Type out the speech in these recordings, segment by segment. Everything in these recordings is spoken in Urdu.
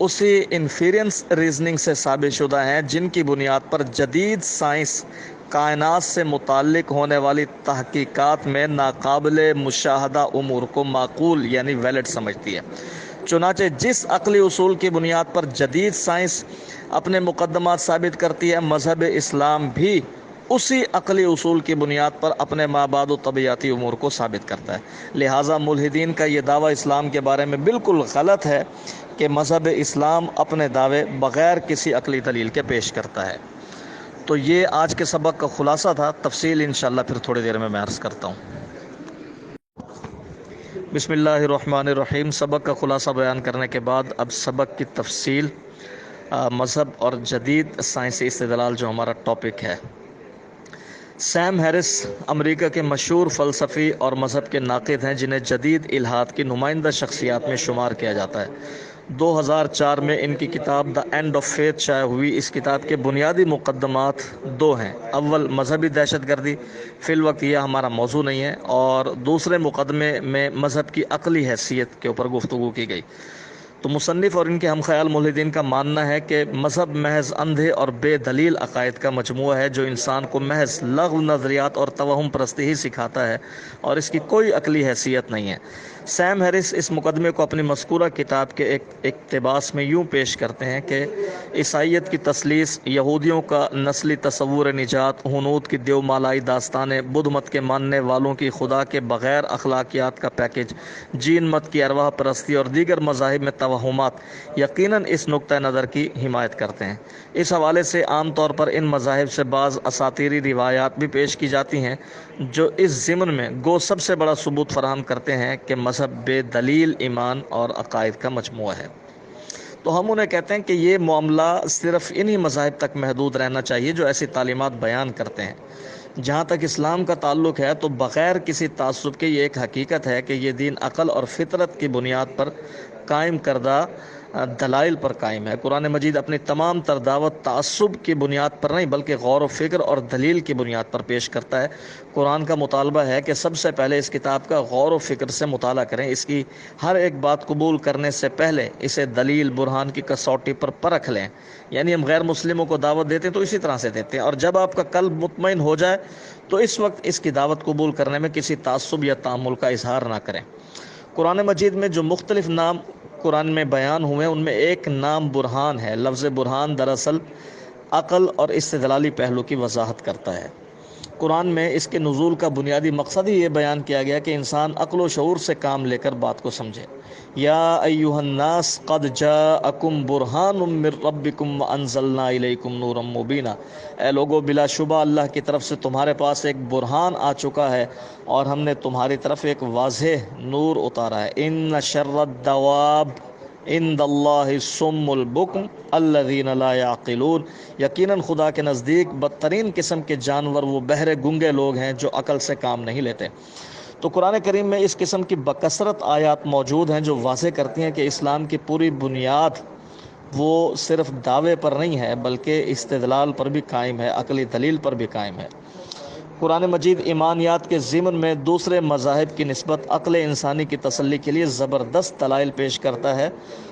اسی انفیرنس ریزننگ سے ثابت شدہ ہیں جن کی بنیاد پر جدید سائنس کائنات سے متعلق ہونے والی تحقیقات میں ناقابل مشاہدہ امور کو معقول یعنی ویلڈ سمجھتی ہے۔ چنانچہ جس عقلی اصول کی بنیاد پر جدید سائنس اپنے مقدمات ثابت کرتی ہے، مذہب اسلام بھی اسی عقلی اصول کی بنیاد پر اپنے مابعد و طبیعتی امور کو ثابت کرتا ہے۔ لہٰذا ملحدین کا یہ دعویٰ اسلام کے بارے میں بالکل غلط ہے کہ مذہب اسلام اپنے دعوے بغیر کسی عقلی دلیل کے پیش کرتا ہے۔ تو یہ آج کے سبق کا خلاصہ تھا، تفصیل انشاءاللہ پھر تھوڑی دیر میں عرض کرتا ہوں۔ بسم اللہ الرحمن الرحیم۔ سبق کا خلاصہ بیان کرنے کے بعد اب سبق کی تفصیل، مذہب اور جدید سائنسی استدلال جو ہمارا ٹاپک ہے۔ سیم ہیرس امریکہ کے مشہور فلسفی اور مذہب کے ناقد ہیں جنہیں جدید الحاد کی نمائندہ شخصیات میں شمار کیا جاتا ہے۔ 2004 میں ان کی کتاب دا اینڈ آف فیتھ شائع ہوئی۔ اس کتاب کے بنیادی مقدمات دو ہیں۔ اول، مذہبی دہشت گردی، فی الوقت یہ ہمارا موضوع نہیں ہے، اور دوسرے مقدمے میں مذہب کی عقلی حیثیت کے اوپر گفتگو کی گئی۔ تو مصنف اور ان کے ہم خیال ملحدین کا ماننا ہے کہ مذہب محض اندھے اور بے دلیل عقائد کا مجموعہ ہے جو انسان کو محض لغو نظریات اور توہم پرستی ہی سکھاتا ہے، اور اس کی کوئی عقلی حیثیت نہیں ہے۔ سیم ہیرس اس مقدمے کو اپنی مذکورہ کتاب کے ایک اقتباس میں یوں پیش کرتے ہیں کہ عیسائیت کی تثلیث، یہودیوں کا نسلی تصور نجات، ہنود کی دیو مالائی داستانیں، بدھ مت کے ماننے والوں کی خدا کے بغیر اخلاقیات کا پیکج، جین مت کی ارواح پرستی اور دیگر مذاہب میں توہمات یقیناً اس نقطہ نظر کی حمایت کرتے ہیں۔ اس حوالے سے عام طور پر ان مذاہب سے بعض اساطیری روایات بھی پیش کی جاتی ہیں جو اس ضمن میں گو سب سے بڑا ثبوت فراہم کرتے ہیں کہ مذہب بے دلیل ایمان اور عقائد کا مجموعہ ہے۔ تو ہم انہیں کہتے ہیں کہ یہ معاملہ صرف انہی مذاہب تک محدود رہنا چاہیے جو ایسی تعلیمات بیان کرتے ہیں۔ جہاں تک اسلام کا تعلق ہے تو بغیر کسی تعصب کے یہ ایک حقیقت ہے کہ یہ دین عقل اور فطرت کی بنیاد پر قائم کردہ دلائل پر قائم ہے۔ قرآن مجید اپنی تمام تر دعوت تعصب کی بنیاد پر نہیں بلکہ غور و فکر اور دلیل کی بنیاد پر پیش کرتا ہے۔ قرآن کا مطالبہ ہے کہ سب سے پہلے اس کتاب کا غور و فکر سے مطالعہ کریں، اس کی ہر ایک بات قبول کرنے سے پہلے اسے دلیل برہان کی کسوٹی پر پرکھ لیں۔ یعنی ہم غیر مسلموں کو دعوت دیتے ہیں تو اسی طرح سے دیتے ہیں، اور جب آپ کا قلب مطمئن ہو جائے تو اس وقت اس کی دعوت قبول کرنے میں کسی تعصب یا تامل کا اظہار نہ کریں۔ قرآن مجید میں جو مختلف نام قرآن میں بیان ہوئے ان میں ایک نام برہان ہے۔ لفظ برہان دراصل عقل اور استدلالی پہلو کی وضاحت کرتا ہے۔ قرآن میں اس کے نزول کا بنیادی مقصد ہی یہ بیان کیا گیا کہ انسان عقل و شعور سے کام لے کر بات کو سمجھے۔ یا ایھا الناس قد جاءکم برہان من ربکم وانزلنا الیکم نورا مبینا، اے لوگو بلا شبہ اللہ کی طرف سے تمہارے پاس ایک برہان آ چکا ہے اور ہم نے تمہاری طرف ایک واضح نور اتارا ہے۔ ان شر الدواب عند اللہ الصم البکم الذین لا یعقلون، یقیناً خدا کے نزدیک بدترین قسم کے جانور وہ بہرے گنگے لوگ ہیں جو عقل سے کام نہیں لیتے۔ تو قرآن کریم میں اس قسم کی بکثرت آیات موجود ہیں جو واضح کرتی ہیں کہ اسلام کی پوری بنیاد وہ صرف دعوے پر نہیں ہے بلکہ استدلال پر بھی قائم ہے، عقلی دلیل پر بھی قائم ہے۔ قرآن مجید ایمانیات کے ضمن میں دوسرے مذاہب کی نسبت عقل انسانی کی تسلی کے لیے زبردست دلائل پیش کرتا ہے،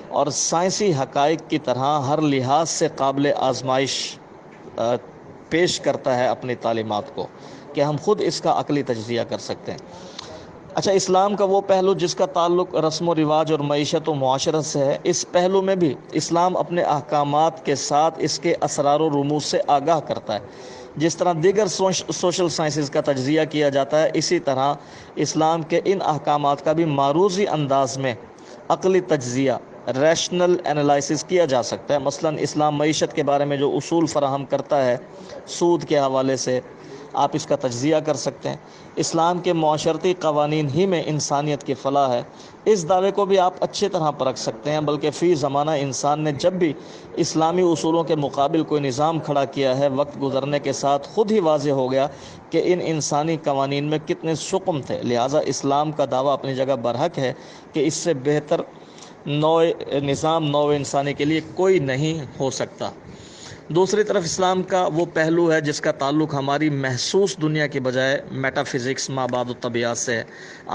اور سائنسی حقائق کی طرح ہر لحاظ سے قابل آزمائش پیش کرتا ہے اپنی تعلیمات کو کہ ہم خود اس کا عقلی تجزیہ کر سکتے ہیں۔ اچھا، اسلام کا وہ پہلو جس کا تعلق رسم و رواج اور معیشت و معاشرت سے ہے، اس پہلو میں بھی اسلام اپنے احکامات کے ساتھ اس کے اسرار و رموز سے آگاہ کرتا ہے۔ جس طرح دیگر سوشل سائنسز کا تجزیہ کیا جاتا ہے، اسی طرح اسلام کے ان احکامات کا بھی معروضی انداز میں عقلی تجزیہ، ریشنل انالائسس کیا جا سکتا ہے۔ مثلا اسلام معیشت کے بارے میں جو اصول فراہم کرتا ہے، سود کے حوالے سے آپ اس کا تجزیہ کر سکتے ہیں۔ اسلام کے معاشرتی قوانین ہی میں انسانیت کی فلاح ہے، اس دعوے کو بھی آپ اچھی طرح پرکھ سکتے ہیں۔ بلکہ فی زمانہ انسان نے جب بھی اسلامی اصولوں کے مقابل کوئی نظام کھڑا کیا ہے، وقت گزرنے کے ساتھ خود ہی واضح ہو گیا کہ ان انسانی قوانین میں کتنے سقم تھے۔ لہٰذا اسلام کا دعویٰ اپنی جگہ برحق ہے کہ اس سے بہتر نظام نوع انسانی کے لیے کوئی نہیں ہو سکتا۔ دوسری طرف اسلام کا وہ پہلو ہے جس کا تعلق ہماری محسوس دنیا کی بجائے میٹا فزکس، مابعد الطبیعات سے ہے۔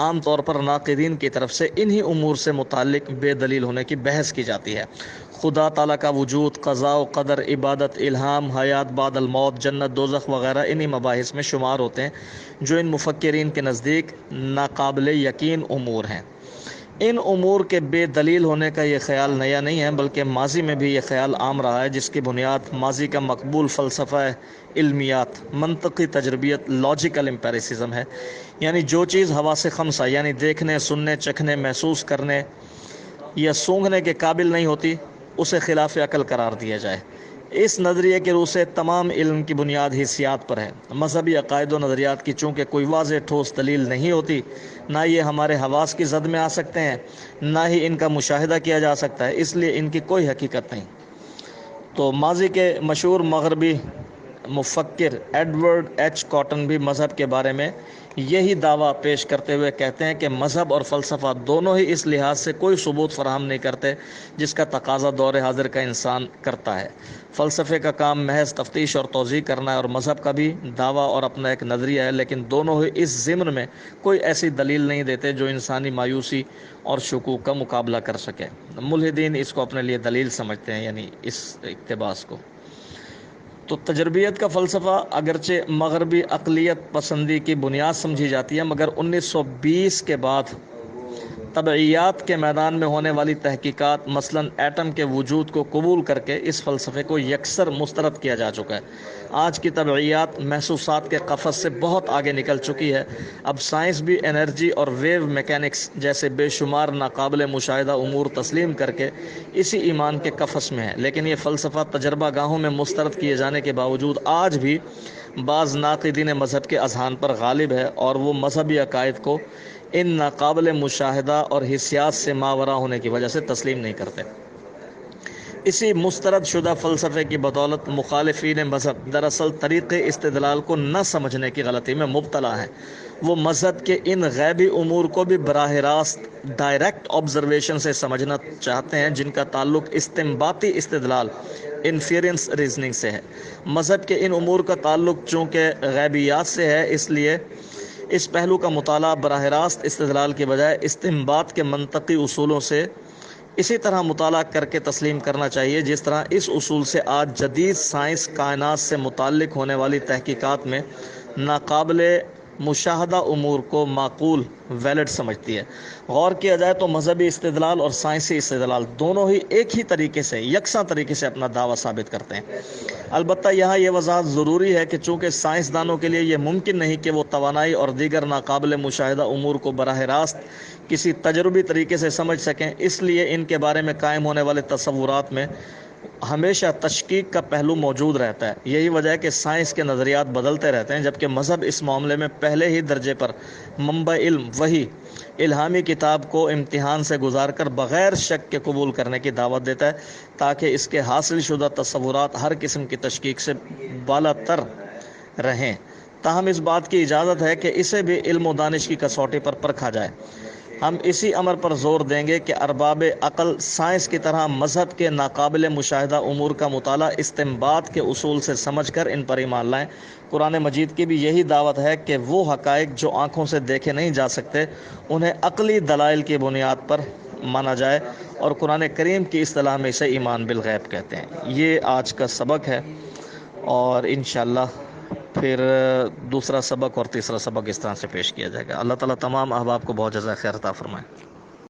عام طور پر ناقدین کی طرف سے انہی امور سے متعلق بے دلیل ہونے کی بحث کی جاتی ہے، خدا تعالیٰ کا وجود، قضاء و قدر، عبادت، الہام، حیات بعد الموت، جنت دوزخ وغیرہ انہی مباحث میں شمار ہوتے ہیں جو ان مفکرین کے نزدیک ناقابل یقین امور ہیں۔ ان امور کے بے دلیل ہونے کا یہ خیال نیا نہیں ہے، بلکہ ماضی میں بھی یہ خیال عام رہا ہے، جس کی بنیاد ماضی کا مقبول فلسفہ علمیات، منطقی تجربیت، لاجیکل امپیریسزم ہے، یعنی جو چیز حواس خمسہ یعنی دیکھنے، سننے، چکھنے، محسوس کرنے یا سونگھنے کے قابل نہیں ہوتی، اسے خلاف عقل قرار دیا جائے۔ اس نظریے کے روح سے تمام علم کی بنیاد حسیات پر ہے۔ مذہبی عقائد و نظریات کی چونکہ کوئی واضح ٹھوس دلیل نہیں ہوتی، نہ یہ ہمارے حواس کی زد میں آ سکتے ہیں، نہ ہی ان کا مشاہدہ کیا جا سکتا ہے، اس لیے ان کی کوئی حقیقت نہیں۔ تو ماضی کے مشہور مغربی مفکر ایڈورڈ ایچ کاٹن بھی مذہب کے بارے میں یہی دعویٰ پیش کرتے ہوئے کہتے ہیں کہ مذہب اور فلسفہ دونوں ہی اس لحاظ سے کوئی ثبوت فراہم نہیں کرتے جس کا تقاضا دور حاضر کا انسان کرتا ہے۔ فلسفے کا کام محض تفتیش اور توضیح کرنا ہے، اور مذہب کا بھی دعویٰ اور اپنا ایک نظریہ ہے، لیکن دونوں ہی اس ضمن میں کوئی ایسی دلیل نہیں دیتے جو انسانی مایوسی اور شکوک کا مقابلہ کر سکے۔ ملحدین اس کو اپنے لیے دلیل سمجھتے ہیں، یعنی اس اقتباس کو۔ تو تجربیت کا فلسفہ اگرچہ مغربی عقلیت پسندی کی بنیاد سمجھی جاتی ہے، مگر 1920 کے بعد طبعیات کے میدان میں ہونے والی تحقیقات، مثلاً ایٹم کے وجود کو قبول کر کے اس فلسفے کو یکسر مسترد کیا جا چکا ہے۔ آج کی طبعیات محسوسات کے قفس سے بہت آگے نکل چکی ہے۔ اب سائنس بھی انرجی اور ویو میکینکس جیسے بے شمار ناقابل مشاہدہ امور تسلیم کر کے اسی ایمان کے قفس میں ہے، لیکن یہ فلسفہ تجربہ گاہوں میں مسترد کیے جانے کے باوجود آج بھی بعض ناقدین مذہب کے اذہان پر غالب ہے، اور وہ مذہبی عقائد کو ان ناقابل مشاہدہ اور حسیات سے ماورا ہونے کی وجہ سے تسلیم نہیں کرتے۔ اسی مسترد شدہ فلسفے کی بدولت مخالفین مذہب دراصل طریق استدلال کو نہ سمجھنے کی غلطی میں مبتلا ہیں۔ وہ مذہب کے ان غیبی امور کو بھی براہ راست ڈائریکٹ آبزرویشن سے سمجھنا چاہتے ہیں، جن کا تعلق استنباطی استدلال انفیرنس ریزننگ سے ہے۔ مذہب کے ان امور کا تعلق چونکہ غیبیات سے ہے، اس لیے اس پہلو کا مطالعہ براہ راست استدلال کے بجائے استنباط کے منطقی اصولوں سے اسی طرح مطالعہ کر کے تسلیم کرنا چاہیے جس طرح اس اصول سے آج جدید سائنس کائنات سے متعلق ہونے والی تحقیقات میں ناقابل مشاہدہ امور کو معقول ویلڈ سمجھتی ہے۔ غور کیا جائے تو مذہبی استدلال اور سائنسی استدلال دونوں ہی ایک ہی طریقے سے، یکساں طریقے سے اپنا دعویٰ ثابت کرتے ہیں۔ البتہ یہاں یہ وضاحت ضروری ہے کہ چونکہ سائنسدانوں کے لیے یہ ممکن نہیں کہ وہ توانائی اور دیگر ناقابل مشاہدہ امور کو براہ راست کسی تجربی طریقے سے سمجھ سکیں، اس لیے ان کے بارے میں قائم ہونے والے تصورات میں ہمیشہ تشکیک کا پہلو موجود رہتا ہے۔ یہی وجہ ہے کہ سائنس کے نظریات بدلتے رہتے ہیں، جبکہ مذہب اس معاملے میں پہلے ہی درجے پر منبع علم وحی الہامی کتاب کو امتحان سے گزار کر بغیر شک کے قبول کرنے کی دعوت دیتا ہے، تاکہ اس کے حاصل شدہ تصورات ہر قسم کی تشکیک سے بالا تر رہیں۔ تاہم اس بات کی اجازت ہے کہ اسے بھی علم و دانش کی کسوٹی پر پرکھا جائے۔ ہم اسی امر پر زور دیں گے کہ ارباب عقل سائنس کی طرح مذہب کے ناقابل مشاہدہ امور کا مطالعہ استنباط کے اصول سے سمجھ کر ان پر ایمان لائیں۔ قرآن مجید کی بھی یہی دعوت ہے کہ وہ حقائق جو آنکھوں سے دیکھے نہیں جا سکتے انہیں عقلی دلائل کی بنیاد پر مانا جائے، اور قرآن کریم کی اصطلاح میں اسے ایمان بالغیب کہتے ہیں۔ یہ آج کا سبق ہے، اور انشاءاللہ پھر دوسرا سبق اور تیسرا سبق اس طرح سے پیش کیا جائے گا۔ اللہ تعالیٰ تمام احباب کو بہت جزائے خیر عطا فرمائے۔